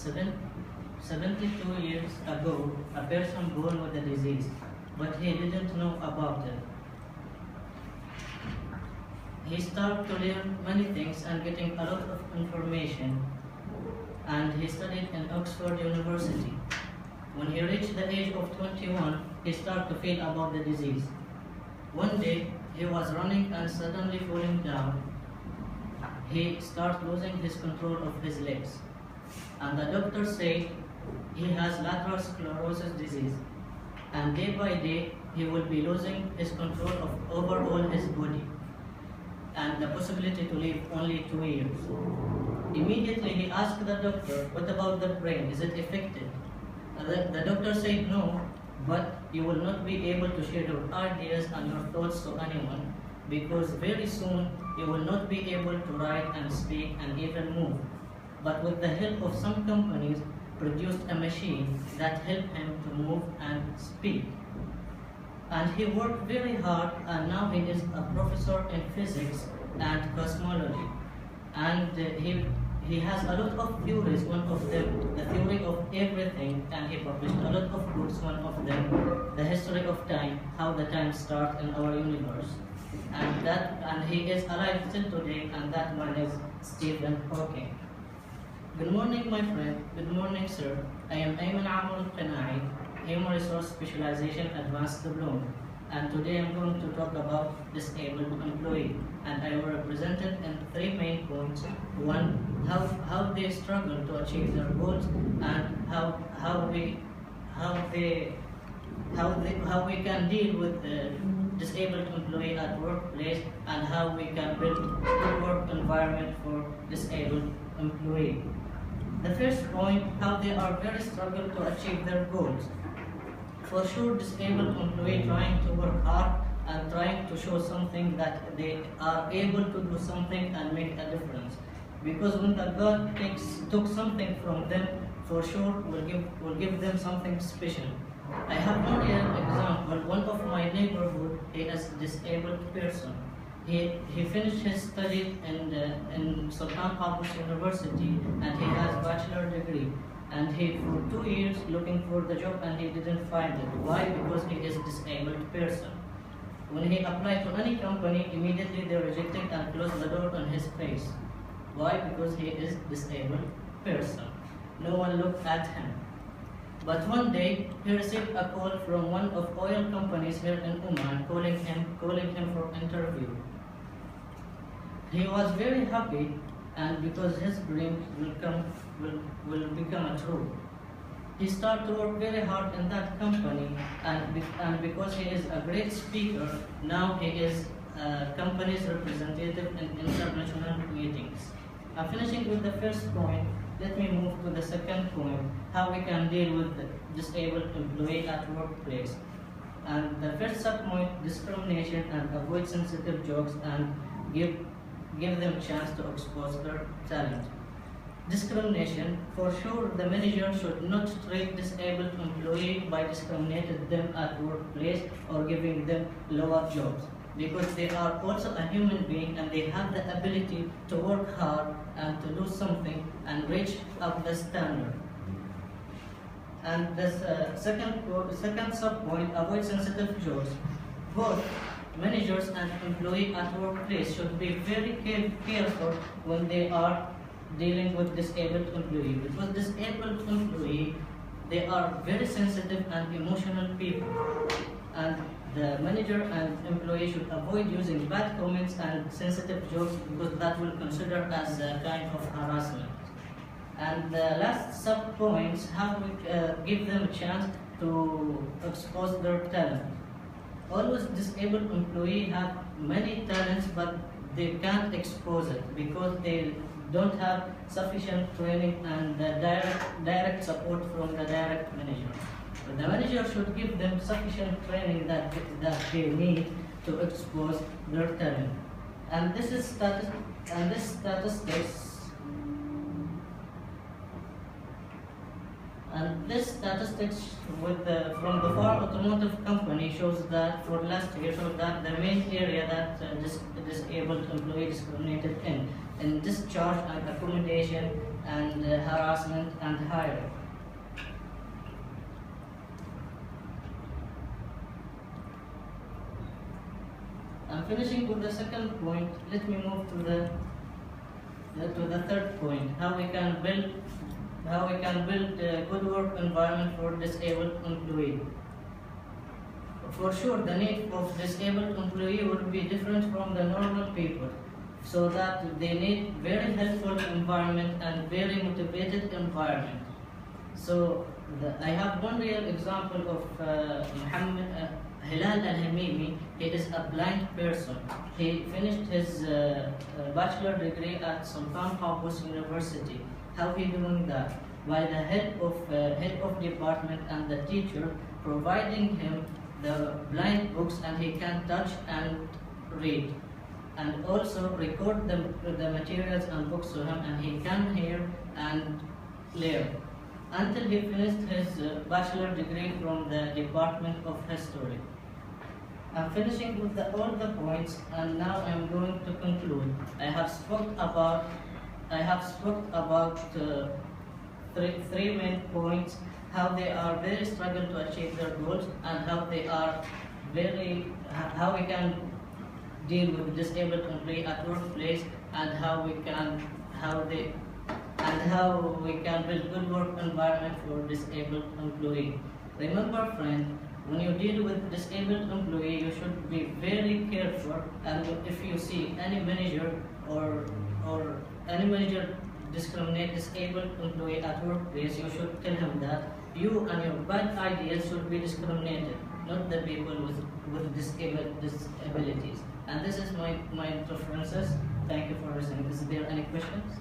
72 years ago, a person born with a disease, but he didn't know about it. He started to learn many things and getting a lot of information, and he studied in Oxford University. When he reached the age of 21, he started to feel about the disease. One day, he was running and suddenly falling down. He started losing his control of his legs. And the doctor said he has lateral sclerosis disease. And day by day, he will be losing his control of overall his body. And the possibility to live only 2 years. Immediately, he asked the doctor, what about the brain? Is it affected? The doctor said no, but you will not be able to share your ideas and your thoughts to anyone, because very soon you will not be able to write and speak and even move. But with the help of some companies, produced a machine that helped him to move and speak. And he worked very hard, and now he is a professor in physics and cosmology. And he has a lot of theories, one of them, the theory of everything, and he published a lot of books, one of them, the history of time, how the time starts in our universe. And he is alive till today, and that one is ستيفن Hawking. Good morning, my friend. Good morning, sir. I am Ayman Amul Qanai, Human Resource Specialization Advanced Diploma. And today I'm going to talk about disabled employee. And I will represent it in 3 main points. One, how they struggle to achieve their goals, and how we can deal with the disabled employee at workplace, and how we can build a work environment for disabled employee. The first point, how they are very struggle to achieve their goals. For sure, disabled employee trying to work hard and trying to show something that they are able to do something and make a difference. Because when the God took something from them, for sure will give them something special. I have only an example. One of my neighborhood, he is a disabled person. He finished his study in Sultan Qaboos University, and he has a bachelor degree. And he, for 2 years, looking for the job, and he didn't find it. Why? Because he is a disabled person. When he applied to any company, immediately they rejected and closed the door on his face. Why? Because he is a disabled person. No one looked at him. But one day, he received a call from one of oil companies here in Oman, calling him for interview. He was very happy, and because his dream will become true. He started to work very hard in that company, and because he is a great speaker, now he is a company's representative in international meetings. I'm finishing with the first point. Let me move to the second point, how we can deal with the disabled employee at workplace. And the first sub-point, discrimination, and avoid sensitive jokes and give them a chance to expose their talent. Discrimination, for sure the manager should not treat disabled employee by discriminating them at workplace or giving them lower jobs, because they are also a human being and they have the ability to work hard and to do something and reach up the standard. And the second sub-point, avoid sensitive jokes. Both managers and employees at workplace should be very careful when they are dealing with disabled employee, because disabled employee, they are very sensitive and emotional people, and the manager and employee should avoid using bad comments and sensitive jokes, because that will consider as a kind of harassment. And the last sub-points, how we give them a chance to expose their talent. Always disabled employee have many talents, but they can't expose it because they don't have sufficient training and direct support from the direct manager. But the manager should give them sufficient training that they need to expose their talent. And this is statistics. And this statistics from the Ford Automotive Company shows that for last year, that the main area that disabled employee discriminated in discharge and accommodation, and harassment and hiring. I'm finishing with the second point. Let me move to the third point: how we can build a good work environment for disabled employee. For sure, the need of disabled employee will be different from the normal people, so that they need very helpful environment and very motivated environment. So I have one real example of Hilal Al-Hamimi. He is a blind person. He finished his bachelor degree at Sultan Qaboos University. How he doing that? By the head of department and the teacher providing him the blind books, and he can touch and read, and also record the materials and books to him, and he can hear and learn until he finished his bachelor degree from the Department of History. I'm finishing with all the points, and now I'm going to conclude. I have spoke about three main points: how they are very struggle to achieve their goals, and how we can deal with disabled employee at workplace, and how we can build good work environment for disabled employee. Remember, friend, when you deal with disabled employee, you should be very careful, and if you see any manager or any manager discriminate disabled employee at workplace, you should tell him that you and your bad ideas should be discriminated, not the people with disabilities. And this is my preferences. Thank you for listening. Is there any questions?